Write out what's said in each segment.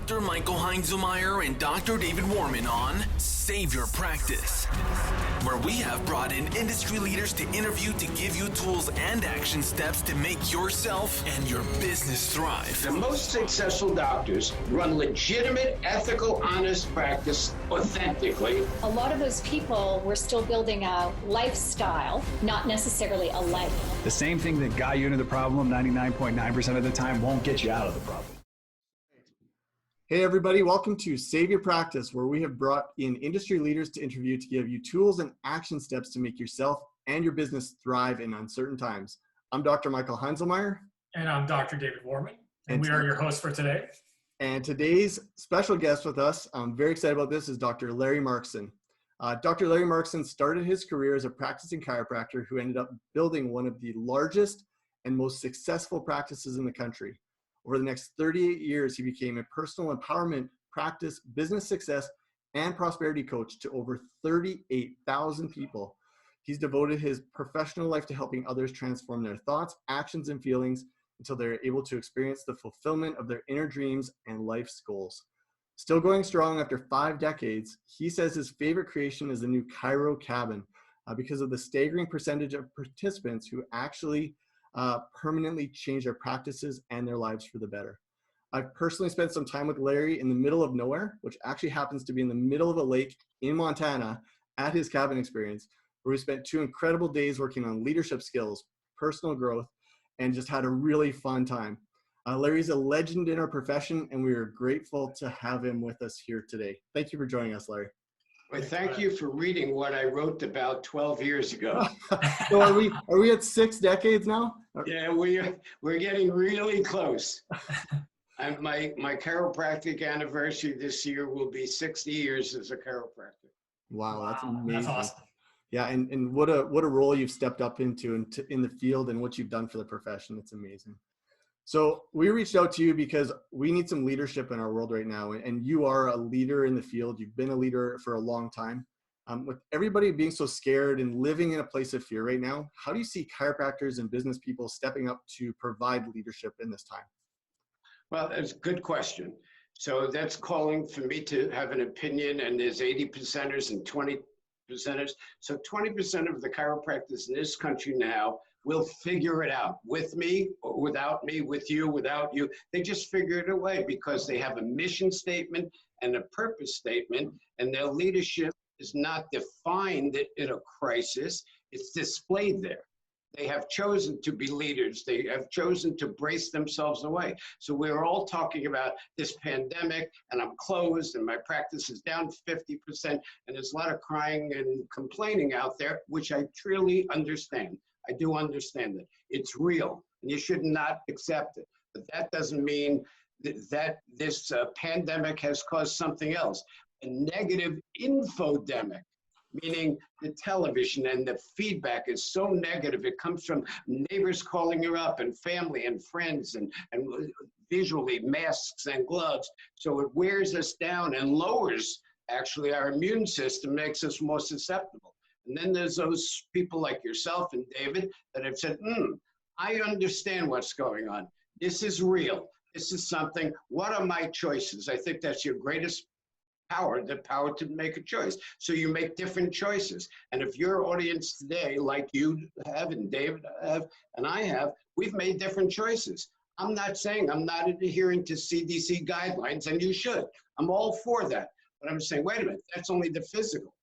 Dr. Michael Heinzelmeyer and Dr. David Warman on Save Your Practice, where we have brought in industry leaders to interview to give you tools and action steps to make yourself and your business thrive. The most successful doctors run legitimate, ethical, honest practice authentically. A lot of those people were still building a lifestyle, not necessarily a life. The same thing that got you into the problem 99.9% of the time won't get you out of the problem. Hey everybody, welcome to Save Your Practice, where we have brought in industry leaders to interview to give you tools and action steps to make yourself and your business thrive in uncertain times. I'm Dr. Michael Heinzelmeyer. And I'm Dr. David Warman, and we are your hosts for today. And today's special guest with us, I'm very excited about this, is Dr. Larry Markson. Dr. Larry Markson started his career as a practicing chiropractor who ended up building one of the largest and most successful practices in the country. Over the next 38 years, he became a personal empowerment practice, business success, and prosperity coach to over 38,000 people. He's devoted his professional life to helping others transform their thoughts, actions, and feelings until they're able to experience the fulfillment of their inner dreams and life's goals. Still going strong after 5 decades, he says his favorite creation is the new Chiro Cabin because of the staggering percentage of participants who actually permanently change their practices and their lives for the better. I've personally spent some time with Larry in the middle of nowhere, which actually happens to be in the middle of a lake in Montana at his cabin experience, where we spent 2 incredible days working on leadership skills, personal growth, and just had a really fun time. Larry's a legend in our profession, and we are grateful to have him with us here today. Thank you for joining us, Larry. Well, thank you for reading what I wrote about 12 years ago. So are we at 6 decades now? Yeah, we're getting really close. And my chiropractic anniversary this year will be 60 years as a chiropractor. Wow, that's amazing. That's awesome. Yeah, and what a role you've stepped up into in the field and what you've done for the profession. It's amazing. So we reached out to you because we need some leadership in our world right now, and you are a leader in the field. You've been a leader for a long time. With everybody being so scared and living in a place of fear right now, how do you see chiropractors and business people stepping up to provide leadership in this time? Well, that's a good question. So that's calling for me to have an opinion, and there's 80%ers and 20%ers. So 20% of the chiropractors in this country now will figure it out with me or without me, with you, without you. They just figure it away because they have a mission statement and a purpose statement, and their leadership is not defined in a crisis. It's displayed there. They have chosen to be leaders. They have chosen to brace themselves away. So we're all talking about this pandemic, and I'm closed, and my practice is down 50%, and there's a lot of crying and complaining out there, which I truly understand. I do understand it. It's real, and you should not accept it. But that doesn't mean that this pandemic has caused something else. A negative infodemic, meaning the television and the feedback is so negative. It comes from neighbors calling you up and family and friends and visually masks and gloves. So it wears us down and lowers actually our immune system, makes us more susceptible. And then there's those people like yourself and David that have said, I understand what's going on. This is real. This is something. What are my choices? I think that's your greatest power, the power to make a choice. So you make different choices. And if your audience today, like you have and David have and I have, we've made different choices. I'm not saying I'm not adhering to CDC guidelines, and you should. I'm all for that. But I'm saying, wait a minute, that's only the physical.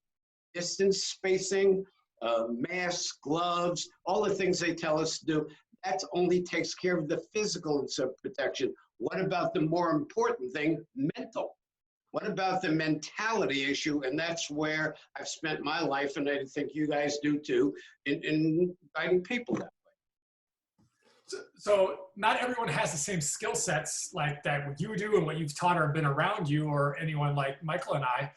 Distance, spacing, masks, gloves, all the things they tell us to do, that only takes care of the physical protection. What about the more important thing, mental? What about the mentality issue? And that's where I've spent my life, and I think you guys do too, in guiding people that way. So not everyone has the same skill sets like that what you do and what you've taught or been around you or anyone like Michael and I.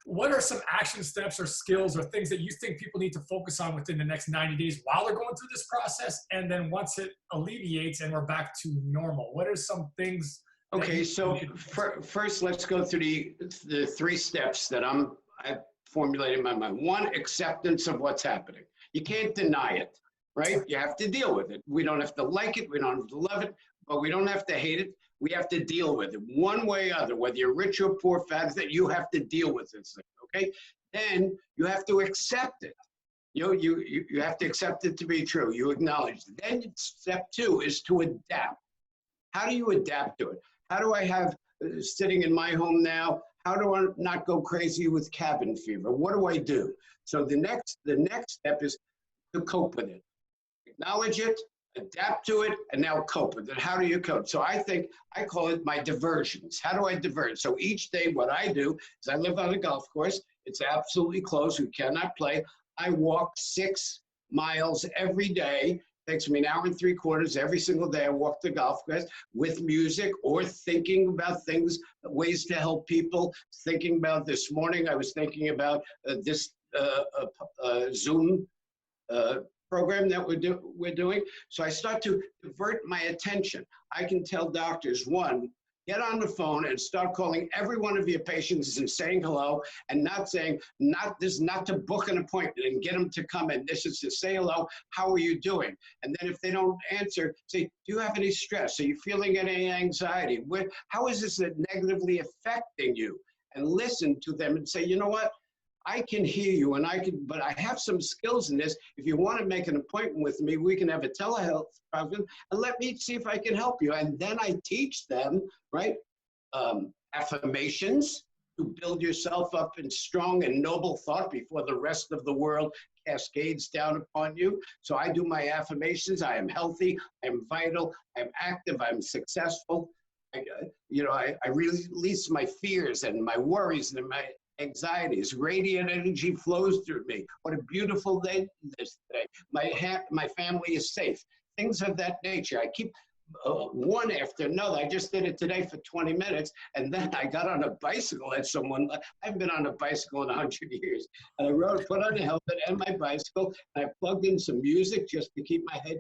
What are some action steps or skills or things that you think people need to focus on within the next 90 days while they're going through this process? And then once it alleviates and we're back to normal, what are some things? Okay, so first let's go through the 3 steps that I've formulated in my mind. 1, acceptance of what's happening. You can't deny it, right? You have to deal with it. We don't have to like it. We don't have to love it. but we don't have to hate it. We have to deal with it one way or other, whether you're rich or poor, fat, that you have to deal with this thing, okay? Then you have to accept it. You have to accept it to be true. You acknowledge it. Then step 2 is to adapt. How do you adapt to it? How do I have, sitting in my home now, how do I not go crazy with cabin fever? What do I do? So the next step is to cope with it. Acknowledge it, adapt to it, and now cope with it. How do you cope? So I call it my diversions. How do I divert? So each day what I do is I live on a golf course. It's absolutely closed. We cannot play. I walk 6 miles every day. It takes me an hour and 3/4 every single day. I walk the golf course with music or thinking about things, ways to help people. Thinking about this morning, I was thinking about this Zoom program that we're doing. So I start to divert my attention. I can tell doctors, 1, get on the phone and start calling every one of your patients and saying hello, and not saying, this is not to book an appointment and get them to come in. This is to say hello, how are you doing? And then if they don't answer, say, do you have any stress? Are you feeling any anxiety? How is this negatively affecting you? And listen to them and say, you know what? I can hear you, but I have some skills in this. If you want to make an appointment with me, we can have a telehealth program, and let me see if I can help you. And then I teach them, right, affirmations to build yourself up in strong and noble thought before the rest of the world cascades down upon you. So I do my affirmations. I am healthy. I am vital. I am active. I'm successful. I release my fears and my worries and my anxieties. Radiant energy flows through me. What a beautiful day this day. My family is safe. Things of that nature. I keep one after another. I just did it today for 20 minutes, and then I got on a bicycle at someone. I haven't been on a bicycle in 100 years. And I put on a helmet and my bicycle, and I plugged in some music just to keep my head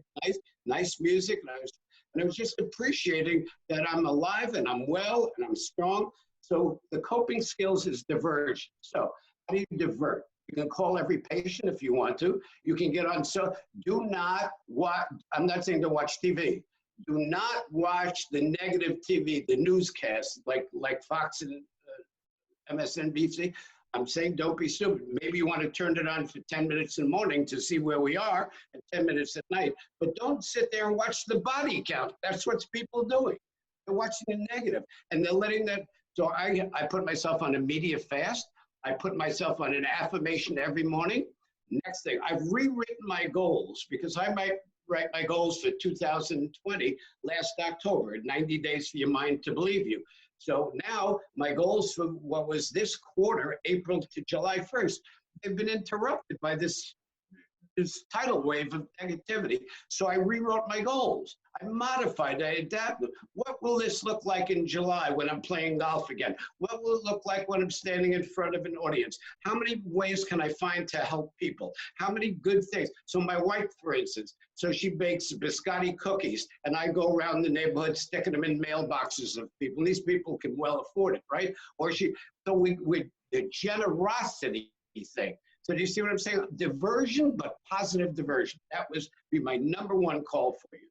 nice music. And I was just appreciating that I'm alive and I'm well and I'm strong. So the coping skills is diversion. So how do you divert? You can call every patient if you want to. You can get on. So do not watch. I'm not saying to watch TV. Do not watch the negative TV, the newscasts like Fox and MSNBC. I'm saying don't be stupid. Maybe you want to turn it on for 10 minutes in the morning to see where we are, and 10 minutes at night. But don't sit there and watch the body count. That's what people doing. They're watching the negative, and they're letting that. So I put myself on a media fast. I put myself on an affirmation every morning. Next thing, I've rewritten my goals because I might write my goals for 2020 last October, 90 days for your mind to believe you. So now my goals for what was this quarter, April to July 1st, they've been interrupted by this tidal wave of negativity. So I rewrote my goals. I modified, I adapted. What will this look like in July when I'm playing golf again? What will it look like when I'm standing in front of an audience? How many ways can I find to help people? How many good things? So my wife, for instance, so she bakes biscotti cookies, and I go around the neighborhood sticking them in mailboxes of people. And these people can well afford it, right? So we the generosity thing. So do you see what I'm saying? Diversion, but positive diversion. That was be my #1 call for you.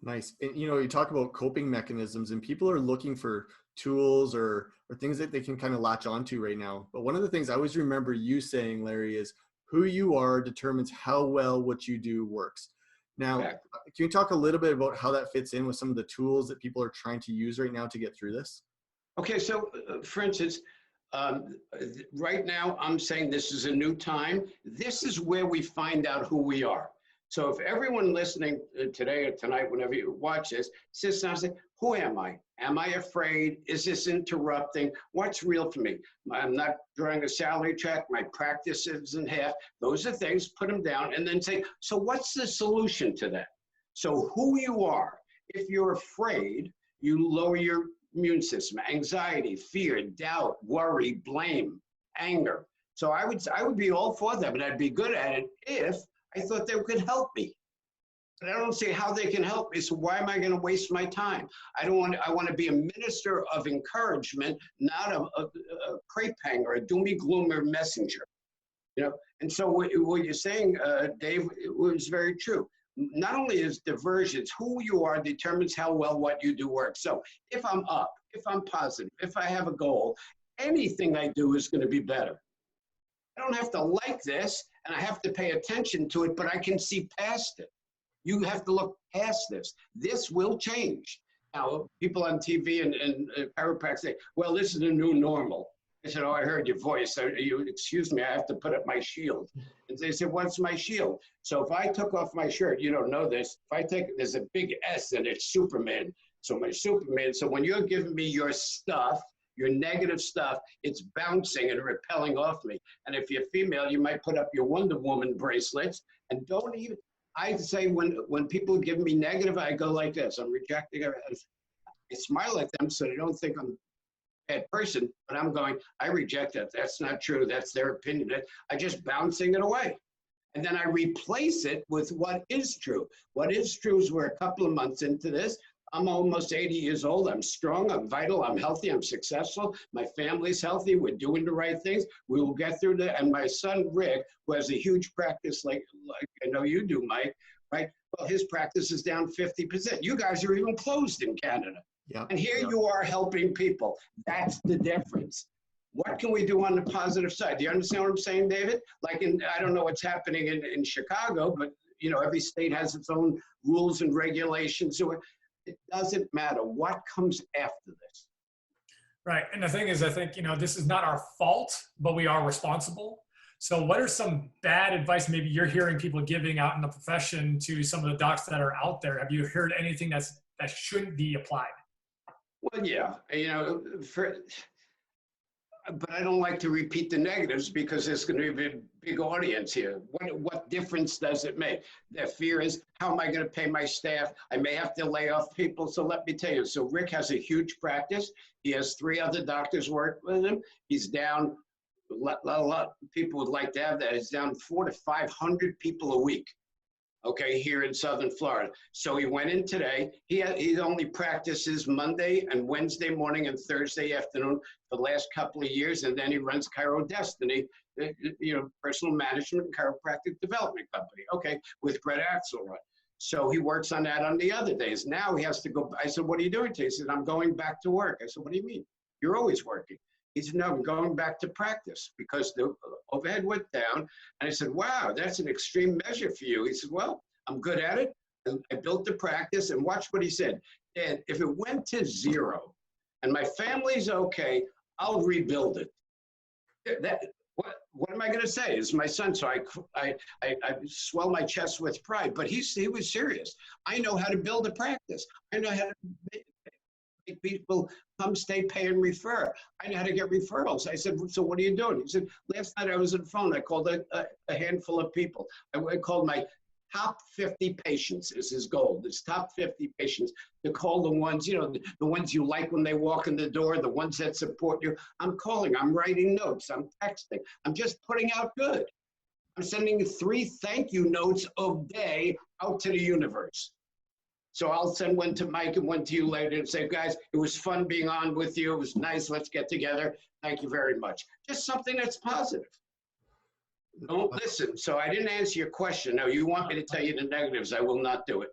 Nice. And you talk about coping mechanisms, and people are looking for tools or things that they can kind of latch onto right now. But one of the things I always remember you saying, Larry, is who you are determines how well what you do works. Now, Can you talk a little bit about how that fits in with some of the tools that people are trying to use right now to get through this? Okay, so for instance, right now I'm saying this is a new time. This is where we find out who we are. So if everyone listening today or tonight, whenever you watch this, sits down and says, who am I? Am I afraid? Is this interrupting? What's real for me? I'm not drawing a salary check. My practice is in half. Those are things, put them down, and then say, so what's the solution to that? So who you are, if you're afraid, you lower your immune system, anxiety, fear, doubt, worry, blame, anger. So I would be all for them, and I'd be good at it if I thought they could help me. But I don't see how they can help me, so why am I going to waste my time? I want to be a minister of encouragement, not a crepe hanger, a doomy gloomer messenger. And so what you're saying, Dave, it was very true. not only is diversions, who you are determines how well what you do works. So if I'm up, if I'm positive, if I have a goal, anything I do is going to be better. I don't have to like this and I have to pay attention to it, but I can see past it. You have to look past this. This will change. Now, people on TV and chiropractors say, well, this is the new normal. I said, oh, I heard your voice. Excuse me, I have to put up my shield. And they said, what's my shield? So if I took off my shirt, you don't know this, if I take, there's a big S and it's Superman. So my Superman, so when you're giving me your stuff, your negative stuff, it's bouncing and repelling off me. And if you're female, you might put up your Wonder Woman bracelets and don't even, I say when people give me negative, I go like this, I'm rejecting it. I smile at them so they don't think I'm a bad person, but I'm going, I reject that. That's not true. That's their opinion. I just bouncing it away. And then I replace it with what is true. What is true is we're a couple of months into this. I'm almost 80 years old. I'm strong, I'm vital, I'm healthy, I'm successful. My family's healthy. We're doing the right things. We will get through that. And my son, Rick, who has a huge practice like I know you do, Mike, right? Well, his practice is down 50%. You guys are even closed in Canada. Yeah. And here you are helping people. That's the difference. What can we do on the positive side? Do you understand what I'm saying, David? Like I don't know what's happening in Chicago, but you know, every state has its own rules and regulations. So it doesn't matter what comes after this. Right. And the thing is, I think, you know, this is not our fault, but we are responsible. So what are some bad advice maybe you're hearing people giving out in the profession to some of the docs that are out there? Have you heard anything that shouldn't be applied? Well, yeah, you know, but I don't like to repeat the negatives because there's going to be a big audience here. What difference does it make? Their fear is, how am I going to pay my staff? I may have to lay off people. So let me tell you. So Rick has a huge practice. He has 3 other doctors work with him. He's down, a lot of people would like to have that. He's down 400 to 500 people a week. Okay, here in Southern Florida. So he went in today. He only practices Monday and Wednesday morning and Thursday afternoon for the last couple of years, and then he runs Chiro Destiny, you know, personal management and chiropractic development company. Okay, with Brett Axelrod. So he works on that on the other days. Now he has to go. I said, "What are you doing today?" He said, "I'm going back to work." I said, "What do you mean? You're always working." He said, "No, I'm going back to practice because the overhead went down." And I said, "Wow, that's an extreme measure for you." He said, "Well, I'm good at it. And I built the practice." And watch what he said. "Dad, if it went to 0 and my family's okay, I'll rebuild it." What am I going to say? It's my son. So I swell my chest with pride. But he was serious. I know how to build a practice. I know how to make people come, stay, pay, and refer. I know how to get referrals. I said, "So what are you doing?" He said, "Last night I was on the phone. I called a handful of people. I called my top 50 patients," is his goal. This top 50 patients, to call the ones, you know, the ones you like when they walk in the door, the ones that support you. I'm calling, I'm writing notes, I'm texting. I'm just putting out good. I'm sending 3 thank you notes a day out to the universe. So I'll send one to Mike and one to you later and say, "Guys, it was fun being on with you. It was nice. Let's get together. Thank you very much." Just something that's positive. Don't listen. So I didn't answer your question. No, you want me to tell you the negatives. I will not do it.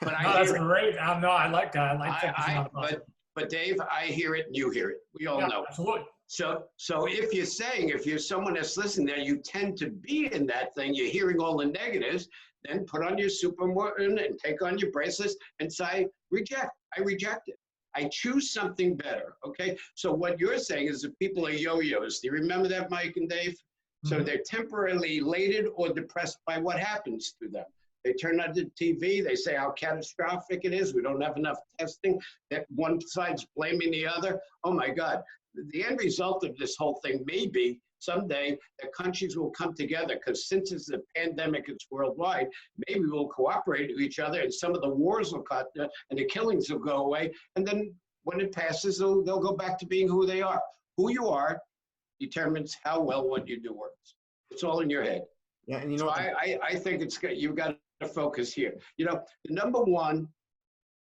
But No, that's great. No, I like that. But Dave, I hear it and you hear it. We all know. Absolutely. So if you're someone that's listening there, you tend to be in that thing, you're hearing all the negatives, then put on your Superman and take on your bracelets and say, I reject it. I choose something better, okay? So what you're saying is that people are yo-yos. Do you remember that, Mike and Dave? Mm-hmm. So they're temporarily elated or depressed by what happens to them. They turn on the TV, they say how catastrophic it is, we don't have enough testing, that one side's blaming the other. Oh my God. The end result of this whole thing may be someday that countries will come together, because since it's a pandemic, it's worldwide, maybe we'll cooperate with each other and some of the wars will cut and the killings will go away. And then when it passes, they'll go back to being who they are. Who you are determines how well what you do works. It's all in your head. Yeah, and you know, so I think you've got to focus here. You know, the number one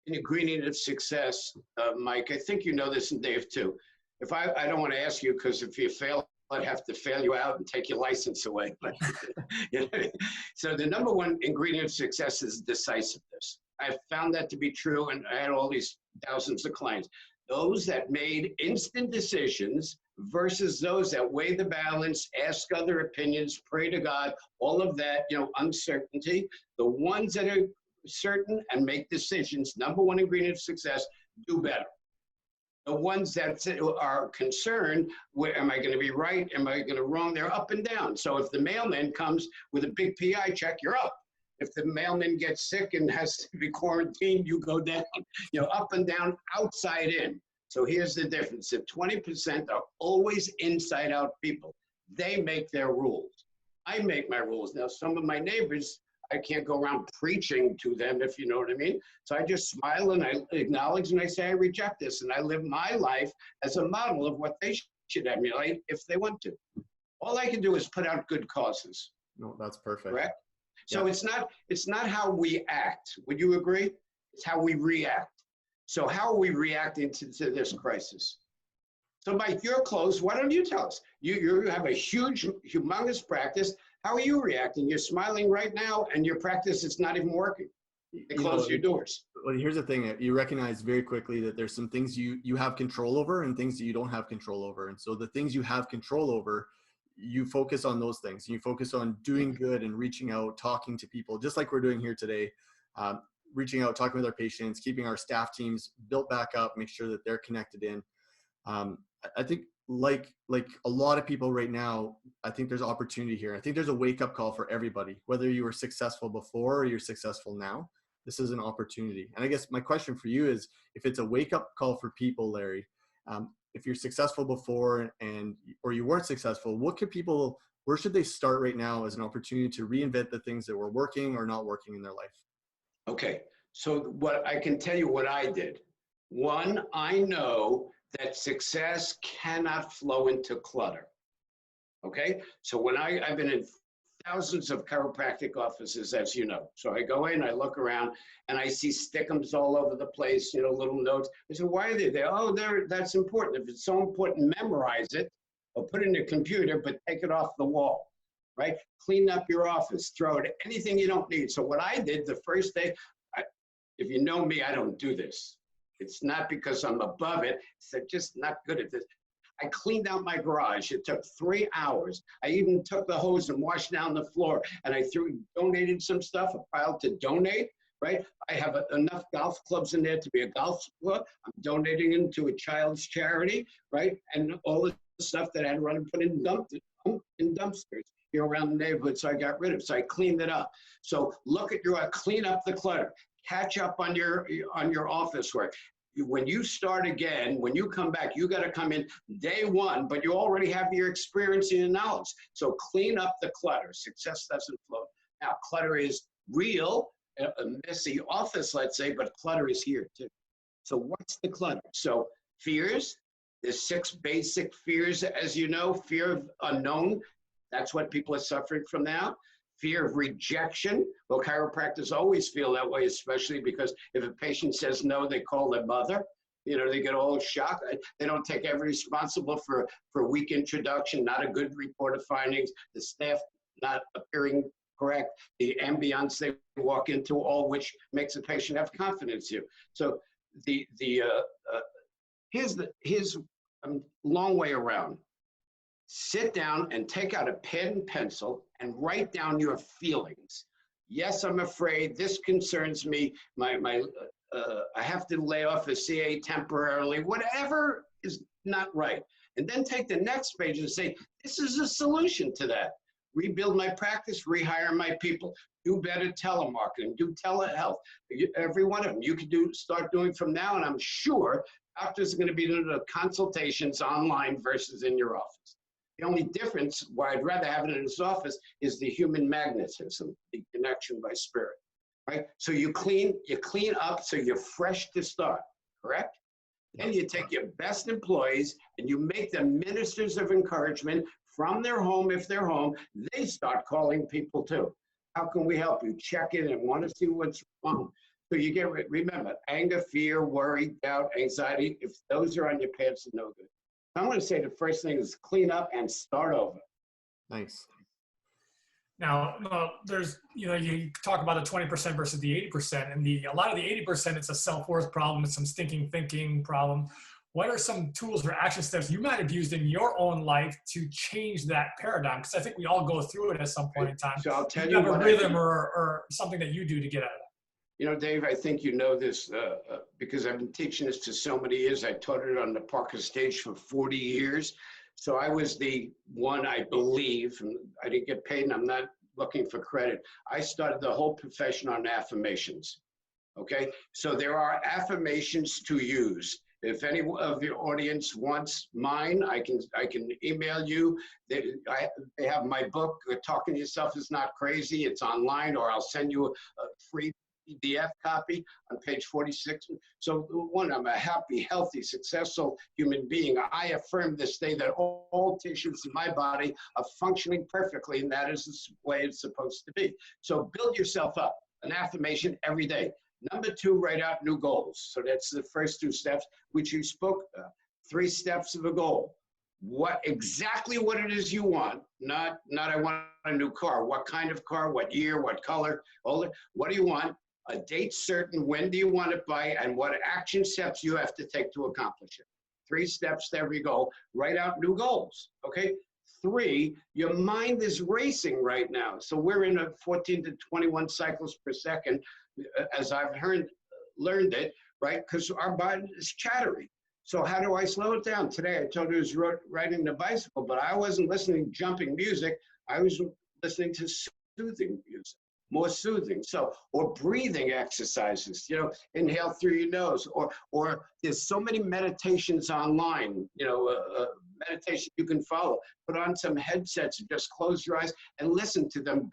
ingredient of success, Mike, I think you know this and Dave too. If I don't want to ask you, because if you fail, I'd have to fail you out and take your license away. But, you know, so the number one ingredient of success is decisiveness. I've found that to be true, and I had all these thousands of clients. Those that made instant decisions versus those that weigh the balance, ask other opinions, pray to God, all of that, you know, uncertainty. The ones that are certain and make decisions, number one ingredient of success, do better. The ones that are concerned, where am I going to be right? Am I going to wrong? They're up and down. So if the mailman comes with a big PI check, you're up. If the mailman gets sick and has to be quarantined, you go down, you know, up and down, outside in. So here's the difference. If 20% are always inside out people, they make their rules. I make my rules. Now, some of my neighbors, I can't go around preaching to them, if you know what I mean. So I just smile and I acknowledge and I say, I reject this. And I live my life as a model of what they should emulate if they want to. All I can do is put out good causes. No, that's perfect. Correct? So it's not how we act. Would you agree? It's how we react. So how are we reacting to this crisis? So Mike, you're close. Why don't you tell us? You have a huge, humongous practice. How are you reacting? You're smiling right now and your practice is not even working. They close your doors. Well, here's the thing. You recognize very quickly that there's some things you have control over and things that you don't have control over. And so the things you have control over, you focus on those things. You focus on doing good and reaching out, talking to people, just like we're doing here today. Reaching out, talking with our patients, keeping our staff teams built back up, make sure that they're connected in. I think like a lot of people right now, I think there's opportunity here. I think there's a wake-up call for everybody, whether you were successful before or you're successful now. This is an opportunity. And I guess my question for you is, if it's a wake-up call for people, Larry, if you're successful before or you weren't successful, where should they start right now as an opportunity to reinvent the things that were working or not working in their life? Okay, so what I can tell you what I did. One, I know that success cannot flow into clutter. Okay, so when I've been in thousands of chiropractic offices, as you know. So I go in, I look around, and I see stickums all over the place, you know, little notes. I say, why are they there? Oh, that's important. If it's so important, memorize it or put it in your computer, but take it off the wall, right? Clean up your office, throw it, anything you don't need. So what I did the first day, if you know me, I don't do this. It's not because I'm above it. It's just not good at this. I cleaned out my garage. It took 3 hours. I even took the hose and washed down the floor. And I donated some stuff, a pile to donate, right? I have enough golf clubs in there to be a golf club. I'm donating them to a child's charity, right? And all the stuff that I had run and put in dumpsters here around the neighborhood. So I got rid of it. So I cleaned it up. So look at clean up the clutter. Catch up on your office work. When you start again, when you come back, you got to come in day one, but you already have your experience and your knowledge. So clean up the clutter. Success doesn't flow. Now, clutter is real, a messy office, let's say, but clutter is here too. So what's the clutter? So fears, there's 6 basic fears, as you know. Fear of unknown, that's what people are suffering from now. Fear of rejection. Well, chiropractors always feel that way, especially because if a patient says no, they call their mother. You know, they get all shocked. They don't take every responsible for weak introduction, not a good report of findings, the staff not appearing correct, the ambience they walk into, all which makes a patient have confidence in you. So here's a long way around. Sit down and take out a pen and pencil and write down your feelings. Yes, I'm afraid. This concerns me. I have to lay off a CA temporarily. Whatever is not right. And then take the next page and say, this is a solution to that. Rebuild my practice, rehire my people, do better telemarketing, do telehealth. Every one of them you can start doing from now, and I'm sure doctors are going to be doing the consultations online versus in your office. The only difference, why I'd rather have it in his office, is the human magnetism, the connection by spirit, right? So you clean up so you're fresh to start, correct? Then you take your best employees and you make them ministers of encouragement from their home. If they're home, they start calling people too. How can we help you? Check in and want to see what's wrong. So you remember, anger, fear, worry, doubt, anxiety, if those are on your pants, it's no good. I'm going to say the first thing is clean up and start over. Nice. Now, there's, you talk about the 20% versus the 80%, and a lot of the 80%, it's a self-worth problem, it's some stinking thinking problem. What are some tools or action steps you might have used in your own life to change that paradigm? Because I think we all go through it at some point in time. So I'll tell you you have a what rhythm or something that you do to get out of that. Dave, I think you know this because I've been teaching this for so many years. I taught it on the Parker stage for 40 years. So I was the one, I believe, and I didn't get paid, and I'm not looking for credit. I started the whole profession on affirmations. Okay, so there are affirmations to use. If any of your audience wants mine, I can email you. They have my book, Talking to Yourself is Not Crazy. It's online, or I'll send you a free PDF copy on page 46. So one, I'm a happy, healthy, successful human being. I affirm this day that all tissues in my body are functioning perfectly, and that is the way it's supposed to be. So build yourself up, an affirmation every day. Number 2, write out new goals. So that's the first 2 steps, which you spoke about. 3 steps of a goal. Exactly what it is you want, not I want a new car. What kind of car, what year, what color, all that. What do you want? A date certain, when do you want it by, and what action steps you have to take to accomplish it. 3 steps to every goal. Write out new goals, okay? 3, your mind is racing right now. So we're in a 14 to 21 cycles per second, as I've learned it, right? Because our body is chattery. So how do I slow it down? Today, I told you I was riding the bicycle, but I wasn't listening to jumping music. I was listening to soothing music, more soothing. So, or breathing exercises, inhale through your nose, or there's so many meditations online, meditation you can follow. Put on some headsets and just close your eyes and listen to them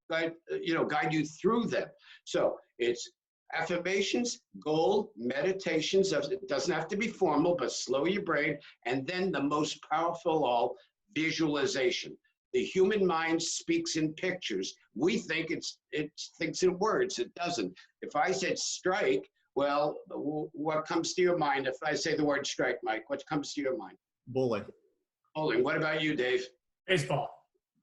guide you through them. So it's affirmations, goal, meditations. It doesn't have to be formal, but slow your brain. And then the most powerful of all, visualization. The human mind speaks in pictures. We think it thinks in words. It doesn't. If I said strike, well, what comes to your mind? If I say the word strike, Mike, what comes to your mind? Bowling. Bowling. What about you, Dave? Baseball.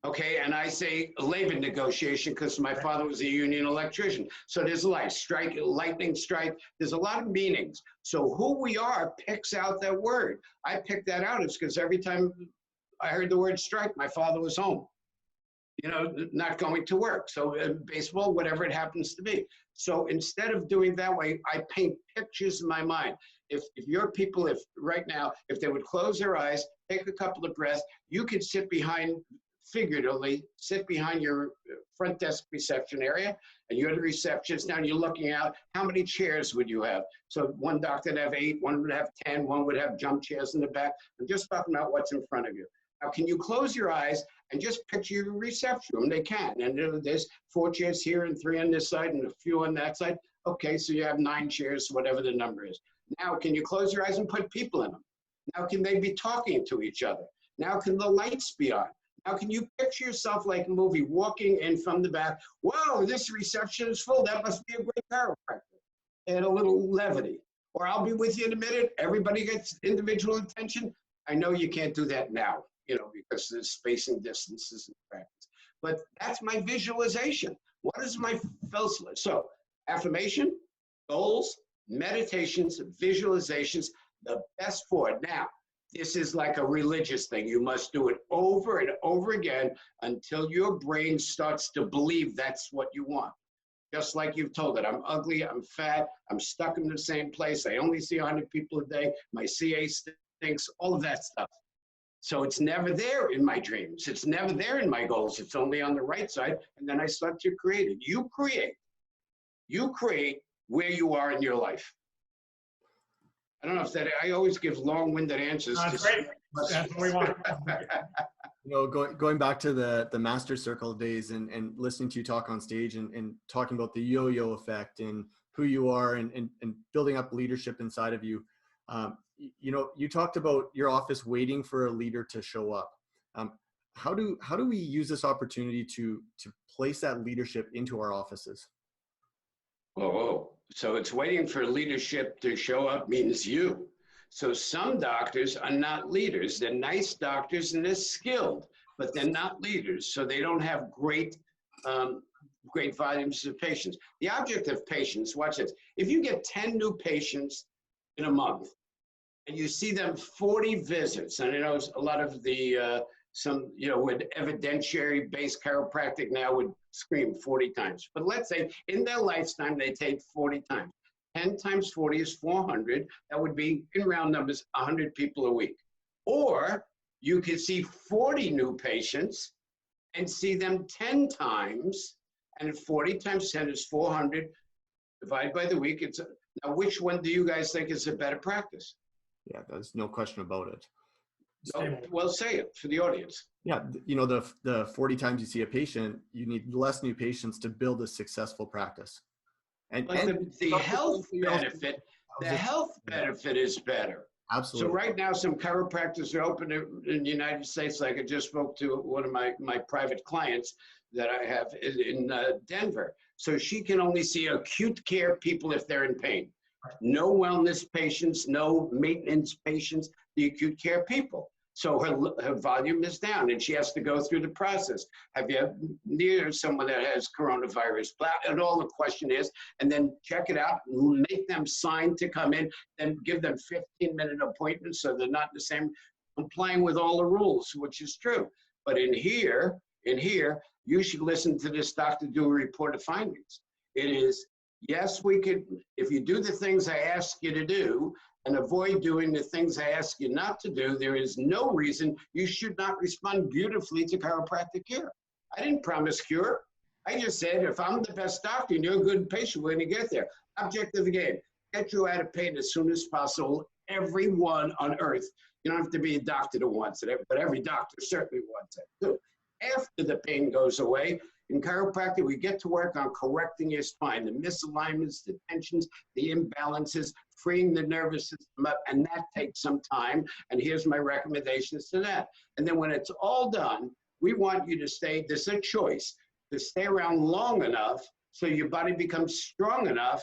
Okay, and I say labor negotiation because my father was a union electrician. So there's strike, lightning strike. There's a lot of meanings. So who we are picks out that word. I picked that out. It's because every time I heard the word strike, my father was home, not going to work. So baseball, whatever it happens to be. So instead of doing that way, I paint pictures in my mind. If your people, right now, if they would close their eyes, take a couple of breaths, you could figuratively sit behind your front desk reception area, and you're the receptionist. Now you're looking out, how many chairs would you have? So one doctor would have 8, one would have 10, one would have jump chairs in the back. I'm just talking about what's in front of you. Now, can you close your eyes and just picture your reception room? They can. And there's 4 chairs here and 3 on this side and a few on that side. Okay, so you have 9 chairs, whatever the number is. Now, can you close your eyes and put people in them? Now, can they be talking to each other? Now, can the lights be on? Now, can you picture yourself like a movie, walking in from the back? Whoa, this reception is full. That must be a great chiropractor. And a little levity. Or I'll be with you in a minute. Everybody gets individual attention. I know you can't do that now, because there's spacing distances in practice. But that's my visualization. What is my filter? So affirmation, goals, meditations, visualizations, the best for it. Now, this is like a religious thing. You must do it over and over again until your brain starts to believe that's what you want. Just like you've told it, I'm ugly, I'm fat, I'm stuck in the same place, I only see 100 people a day, my CA stinks, all of that stuff. So it's never there in my dreams. It's never there in my goals. It's only on the right side. And then I start to create it. You create where you are in your life. I don't know if I always give long-winded answers. That's great. That's what we want. Going back to the Master Circle days and listening to you talk on stage and talking about the yo-yo effect and who you are and building up leadership inside of you. You talked about your office waiting for a leader to show up. How do we use this opportunity to place that leadership into our offices? Whoa. So it's waiting for leadership to show up means you. So some doctors are not leaders. They're nice doctors and they're skilled, but they're not leaders. So they don't have great volumes of patients. The object of patients, watch this. If you get 10 new patients in a month and you see them 40 visits, and I know a lot of the, with evidentiary-based chiropractic now would scream 40 times. But let's say in their lifetime, they take 40 times. 10 times 40 is 400. That would be, in round numbers, 100 people a week. Or you could see 40 new patients and see them 10 times, and 40 times 10 is 400. Divided by the week. Now, which one do you guys think is a better practice? Yeah, there's no question about it. So, well, say it for the audience. Yeah, the 40 times you see a patient, you need less new patients to build a successfthe practice. And the health benefit, is better. Absolutely. So right now, some chiropractors are open in the United States. Like I just spoke to one of my private clients that I have in Denver. So she can only see acute care people if they're in pain. No wellness patients, no maintenance patients, the acute care people. So her volume is down and she has to go through the process. Have you near someone that has coronavirus? And all the question is, and then check it out, make them sign to come in, then give them 15-minute appointments so they're not the same, complying with all the rules, which is true. But in here, you should listen to this doctor do a report of findings. It is, yes, we could, if you do the things I ask you to do, and avoid doing the things I ask you not to do, there is no reason you should not respond beautifully to chiropractic care. I didn't promise cure. I just said, if I'm the best doctor and you're a good patient, we're going to get there. Object of the game, get you out of pain as soon as possible. Everyone on earth, you don't have to be a doctor that wants it, but every doctor certainly wants it too. After the pain goes away, in chiropractic, we get to work on correcting your spine, the misalignments, the tensions, the imbalances, freeing the nervous system up, and that takes some time. And here's my recommendations to that. And then when it's all done, we want you to stay, there's a choice, to stay around long enough so your body becomes strong enough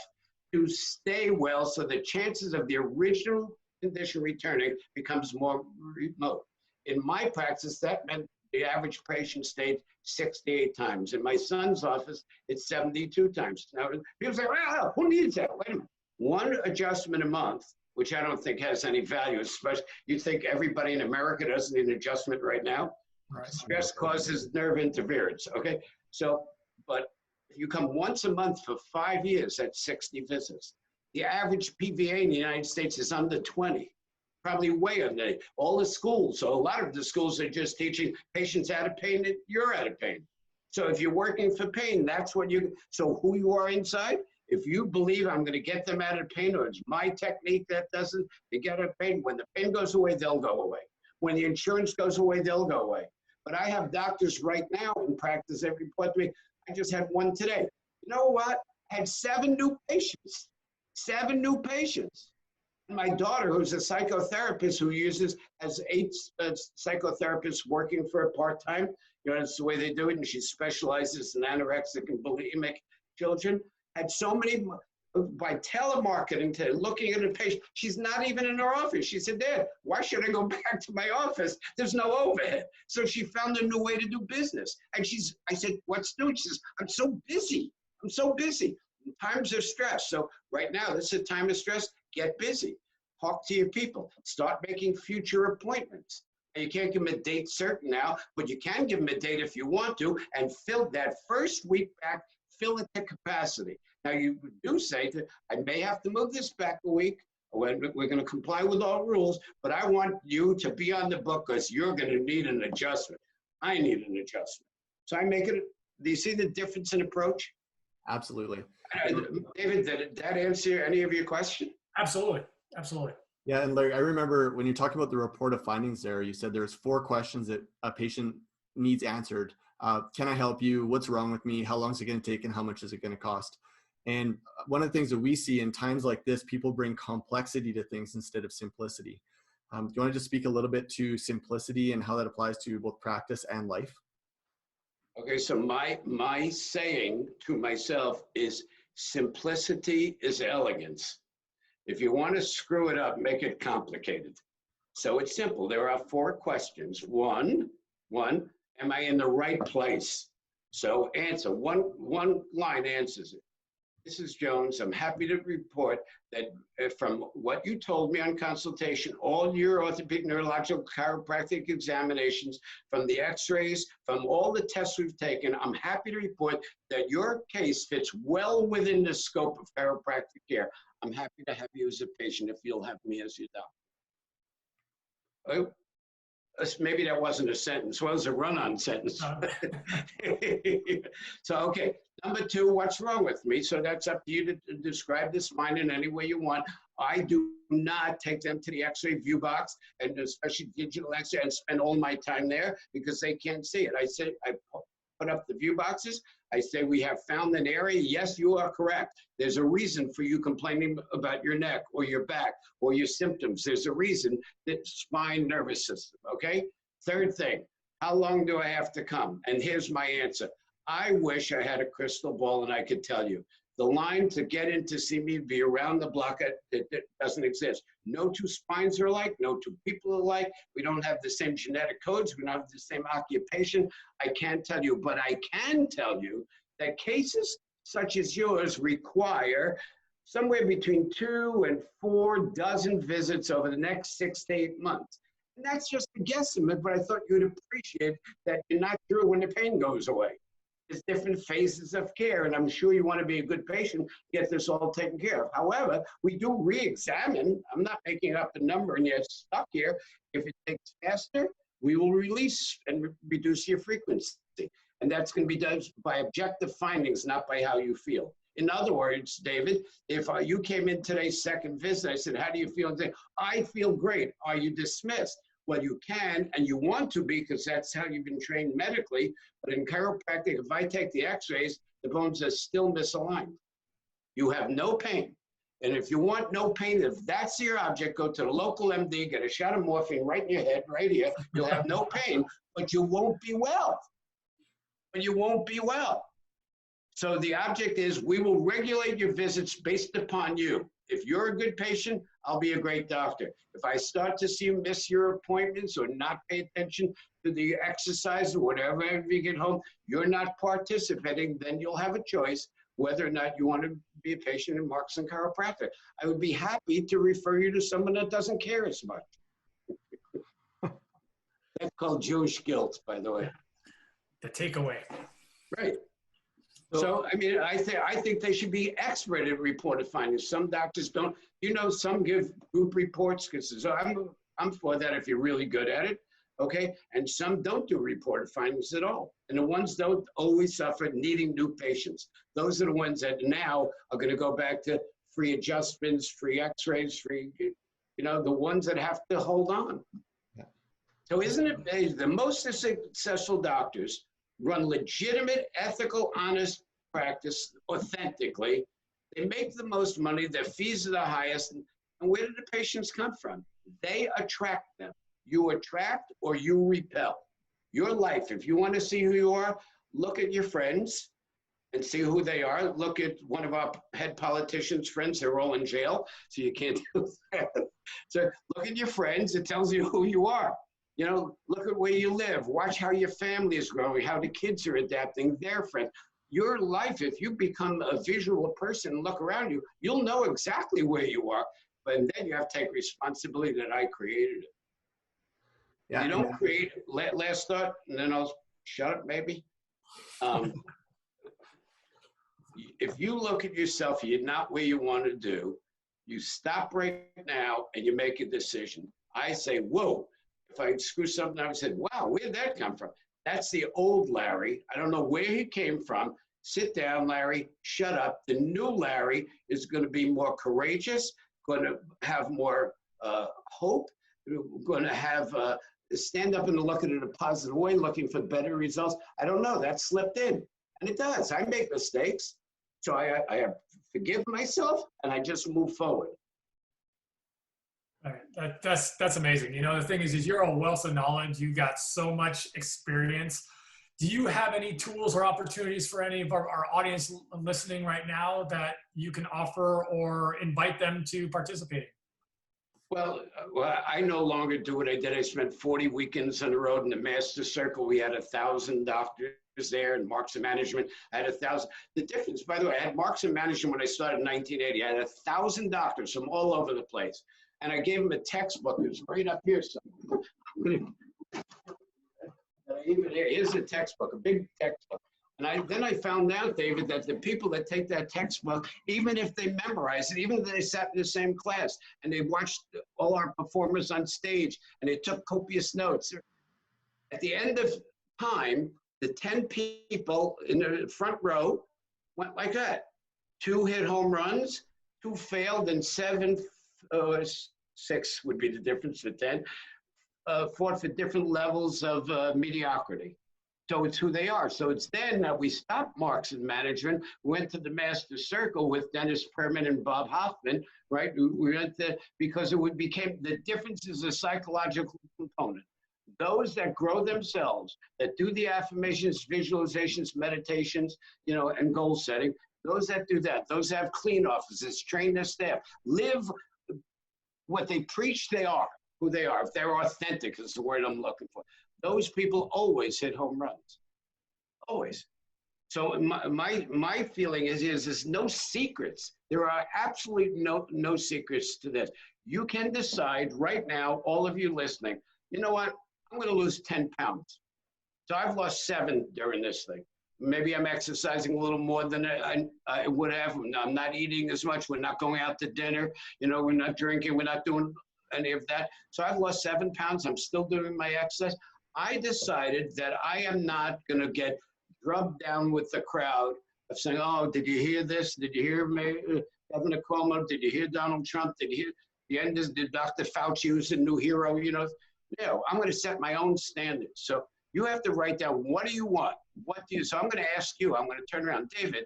to stay well, so the chances of the original condition returning becomes more remote. In my practice, that meant the average patient stayed 68 times. In my son's office, it's 72 times. Now, people say, well, who needs that? Wait a minute. One adjustment a month, which I don't think has any value, especially you think everybody in America doesn't need an adjustment right now? Right. Stress causes nerve interference, okay? So, but if you come once a month for 5 years, that's 60 visits. The average PVA in the United States is under 20. Probably way under all the schools. So a lot of the schools are just teaching patients out of pain that you're out of pain. So if you're working for pain, that's what so who you are inside, if you believe I'm going to get them out of pain, or it's my technique that doesn't, they get out of pain. When the pain goes away, they'll go away. When the insurance goes away, they'll go away. But I have doctors right now in practice that report to me, I just had one today. You know what? I had 7 new patients. 7 new patients. My daughter, who's a psychotherapist who has 8 psychotherapists working for her part-time, that's the way they do it, and she specializes in anorexic and bulimic children, had so many, by telemarketing to looking at a patient, she's not even in her office. She said, Dad, why should I go back to my office? There's no overhead. So she found a new way to do business. And I said, what's new? She says, I'm so busy. Times of stress. So right now, this is a time of stress. Get busy. Talk to your people. Start making future appointments. And you can't give them a date certain now, but you can give them a date if you want to, and fill that first week back, fill it to capacity. Now you do say that I may have to move this back a week. We're going to comply with all rules, but I want you to be on the book because you're going to need an adjustment. I need an adjustment. So I make it, do you see the difference in approach? Absolutely. David, did that answer any of your question? Absolutely. Yeah, and Larry, I remember when you talked about the report of findings there, you said there's 4 questions that a patient needs answered. Can I help you? What's wrong with me? How long is it going to take? And how much is it going to cost? And one of the things that we see in times like this, people bring complexity to things instead of simplicity. Do you want to just speak a little bit to simplicity and how that applies to both practice and life? Okay, so my saying to myself is simplicity is elegance. If you want to screw it up, make it complicated. So it's simple. There are 4 questions. One, am I in the right place? So answer, one line answers it. Mrs. Jones, I'm happy to report that from what you told me on consultation, all your orthopedic, neurological, chiropractic examinations, from the x-rays, from all the tests we've taken, I'm happy to report that your case fits well within the scope of chiropractic care. I'm happy to have you as a patient if you'll have me as your doctor. Oh, maybe that wasn't a sentence. Well, it was a run-on sentence. So, okay. Number 2, what's wrong with me? So that's up to you to describe the spine in any way you want. I do not take them to the x-ray view box, and especially digital x-ray, and spend all my time there because they can't see it. I say, I put up the view boxes. I say, we have found an area. Yes, you are correct. There's a reason for you complaining about your neck or your back or your symptoms. There's a reason that spine, nervous system, okay? Third thing, how long do I have to come? And here's my answer. I wish I had a crystal ball and I could tell you. The line to get in to see me be around the block, it doesn't exist. No 2 spines are alike, no 2 people are alike. We don't have the same genetic codes, we don't have the same occupation. I can't tell you, but I can tell you that cases such as yours require somewhere between 2 and 4 dozen visits over the next 6 to 8 months. And that's just a guesstimate, but I thought you'd appreciate that you're not sure when the pain goes away. There's different phases of care, and I'm sure you want to be a good patient, get this all taken care of. However, we do re-examine. I'm not making up a number and you're stuck here. If it takes faster, we will release and reduce your frequency. And that's going to be done by objective findings, not by how you feel. In other words, David, if you came in today's second visit, I said, how do you feel? And say, I feel great. Are you dismissed? Well, you can, and you want to be, because that's how you've been trained medically. But in chiropractic, if I take the x-rays, the bones are still misaligned. You have no pain. And if you want no pain, if that's your object, go to the local MD, get a shot of morphine right in your head, right here. You'll have no pain, but you won't be well. But you won't be well. So the object is, we will regulate your visits based upon you. If you're a good patient, I'll be a great doctor. If I start to see you miss your appointments or not pay attention to the exercise or whatever, if you get home, you're not participating, then you'll have a choice whether or not you want to be a patient in Markson Chiropractic. I would be happy to refer you to someone that doesn't care as much. That's called Jewish guilt, by the way. The takeaway. Right. So, I mean, I think they should be expert at reported findings. Some doctors don't. You know, some give group reports because so I'm for that if you're really good at it, okay? And some don't do reported findings at all. And the ones don't always suffer needing new patients. Those are the ones that now are going to go back to free adjustments, free x-rays, free, you know, the ones that have to hold on. Yeah. So isn't it amazing? The most successful doctors run legitimate, ethical, honest practice authentically. They make the most money, their fees are the highest, and where do the patients come from? They attract them. You attract or you repel. Your life, if you want to see who you are, look at your friends and see who they are. Look at one of our head politicians' friends, they're all in jail, so you can't do that. So look at your friends, it tells you who you are. You know, look at where you live. Watch how your family is growing, how the kids are adapting, their friends. Your life, if you become a visual person and look around you, you'll know exactly where you are. But then you have to take responsibility that I created it. Yeah, you don't create, last thought, and then I'll shut up maybe. If you look at yourself, you're not where you want to do, you stop right now and you make a decision. I say, whoa. If I screw something up, I said, wow, where'd that come from? That's the old Larry. I don't know where he came from. Sit down, Larry, shut up. The new Larry is going to be more courageous, going to have more hope, going to have stand up and look at it in a positive way, looking for better results. I don't know, that slipped in. And it does. I make mistakes. So I forgive myself and I just move forward. All right. That's amazing. You know, the thing is you're a wealth of knowledge. You got so much experience. Do you have any tools or opportunities for any of our audience listening right now that you can offer or invite them to participate? Well, I no longer do what I did. I spent 40 weekends on the road in the Master Circle. We had 1,000 doctors there in Markson Management. I had 1,000. The difference, by the way, I had Markson Management when I started in 1980. I had 1,000 doctors from all over the place. And I gave them a textbook. It was right up here somewhere. Here's a textbook, a big textbook. And then I found out, David, that the people that take that textbook, even if they memorize it, even if they sat in the same class and they watched all our performers on stage and they took copious notes, at the end of time, the 10 people in the front row went like that. 2 hit home runs, 2 failed, and 7, 6 would be the difference for 10, fought for different levels of mediocrity. So it's who they are. So it's then that we stopped Markson Management, went to the Master Circle with Dennis Perman and Bob Hoffman, right? We went to, because became, the difference is a psychological component. Those that grow themselves, that do the affirmations, visualizations, meditations, and goal setting, those that do that, those that have clean offices, train their staff, live what they preach they are, who they are. If they're authentic is the word I'm looking for. Those people always hit home runs, always. So my feeling is there's no secrets. There are absolutely no secrets to this. You can decide right now, all of you listening, you know what? I'm going to lose 10 pounds. So I've lost 7 during this thing. Maybe I'm exercising a little more than I would have. I'm not eating as much. We're not going out to dinner. We're not drinking. We're not doing any of that. So I've lost 7 pounds. I'm still doing my exercise. I decided that I am not going to get drubbed down with the crowd of saying, oh, did you hear this? Did you hear Governor Cuomo? Did you hear Donald Trump? Did you hear did Dr. Fauci, who's a new hero? No, I'm going to set my own standards. So you have to write down, what do you want? So I'm going to ask you, I'm going to turn around. David,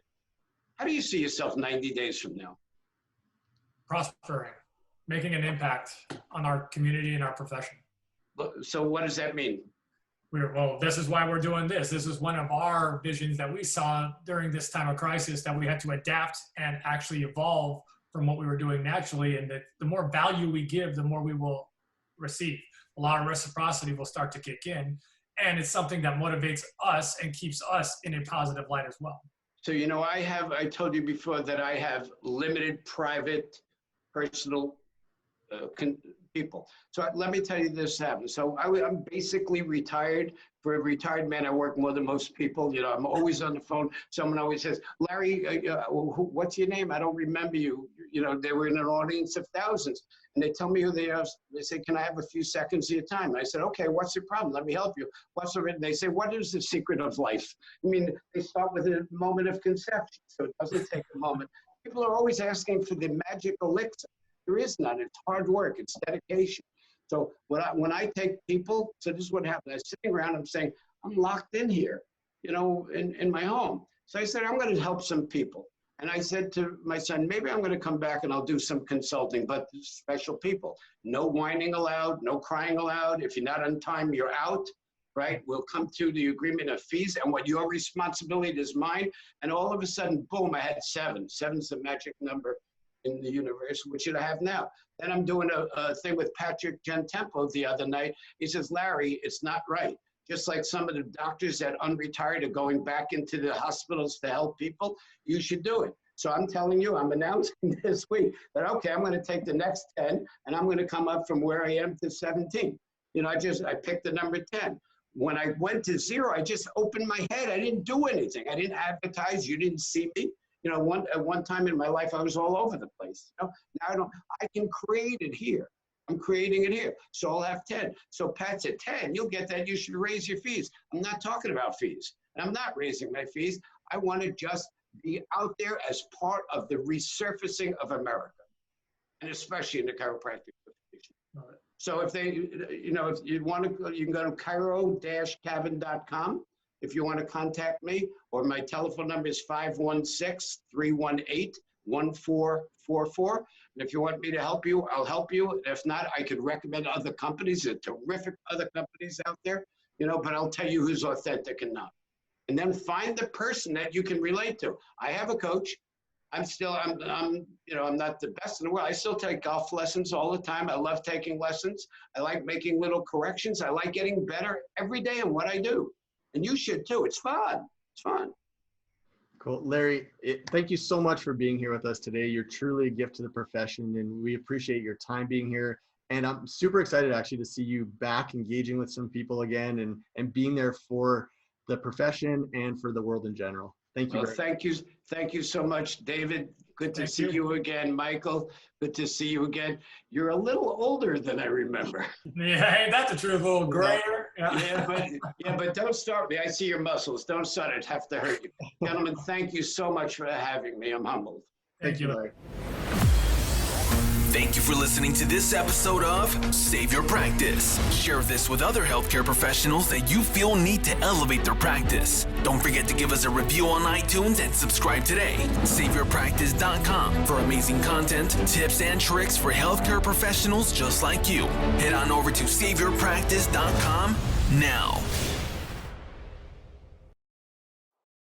how do you see yourself 90 days from now? Prospering, making an impact on our community and our profession. So what does that mean? Well, this is why we're doing this. This is one of our visions that we saw during this time of crisis, that we had to adapt and actually evolve from what we were doing naturally. And that the more value we give, the more we will receive. A lot of reciprocity will start to kick in. And it's something that motivates us and keeps us in a positive light as well. So, I told you before that I have limited private, personal people. So let me tell you this happened. So I'm basically retired. For a retired man, I work more than most people. I'm always on the phone. Someone always says, Larry, what's your name? I don't remember you. They were in an audience of thousands. And they tell me who they are. They say, can I have a few seconds of your time? And I said, okay, what's your problem? Let me help you. What's the written? They say, what is the secret of life? They start with a moment of conception. So it doesn't take a moment. People are always asking for the magic elixir. There is none. It's hard work. It's dedication. So when I take people, so this is what happened. I was sitting around, I'm saying, I'm locked in here, in my home. So I said, I'm going to help some people. And I said to my son, maybe I'm going to come back and I'll do some consulting, but special people. No whining allowed, no crying allowed. If you're not on time, you're out, right? We'll come to the agreement of fees, and what your responsibility is mine. And all of a sudden, boom, I had 7. 7's the magic number in the universe, which I have now. Then I'm doing a thing with Patrick Gentempo the other night. He says, Larry, it's not right. Just like some of the doctors that unretired are going back into the hospitals to help people, you should do it. So I'm telling you, I'm announcing this week that, okay, I'm going to take the next 10 and I'm going to come up from where I am to 17. I picked the number 10. When I went to 0, I just opened my head. I didn't do anything. I didn't advertise. You didn't see me. At one time in my life, I was all over the place. Now I can create it here. I'm creating it here. So I'll have 10. So Pat's at 10. You'll get that. You should raise your fees. I'm not talking about fees. And I'm not raising my fees. I want to just be out there as part of the resurfacing of America, and especially in the chiropractic profession. So if if you want to, you can go to chiro-cabin.com. If you want to contact me, or my telephone number is 516-318-1444. And if you want me to help you, I'll help you. If not, I could recommend other companies. There are terrific other companies out there, but I'll tell you who's authentic and not. and then find the person that you can relate to. I have a coach. I'm not the best in the world. I still take golf lessons all the time. I love taking lessons. I like making little corrections. I like getting better every day in what I do. And you should too. It's fun. It's fun. Cool. Larry, thank you so much for being here with us today. You're truly a gift to the profession, and we appreciate your time being here. And I'm super excited actually to see you back engaging with some people again and being there for the profession and for the world in general. Thank you. Well, thank you. Thank you so much, David. Good to see you again, Michael. Good to see you again. You're a little older than I remember. Yeah, ain't that the truth? A little grayer. Yeah, but don't start me. I see your muscles. Don't start. It'd have to hurt you. Gentlemen, thank you so much for having me. I'm humbled. Thank you, Larry. Thank you for listening to this episode of Save Your Practice. Share this with other healthcare professionals that you feel need to elevate their practice. Don't forget to give us a review on iTunes and subscribe today. SaveYourPractice.com for amazing content, tips, and tricks for healthcare professionals just like you. Head on over to SaveYourPractice.com now.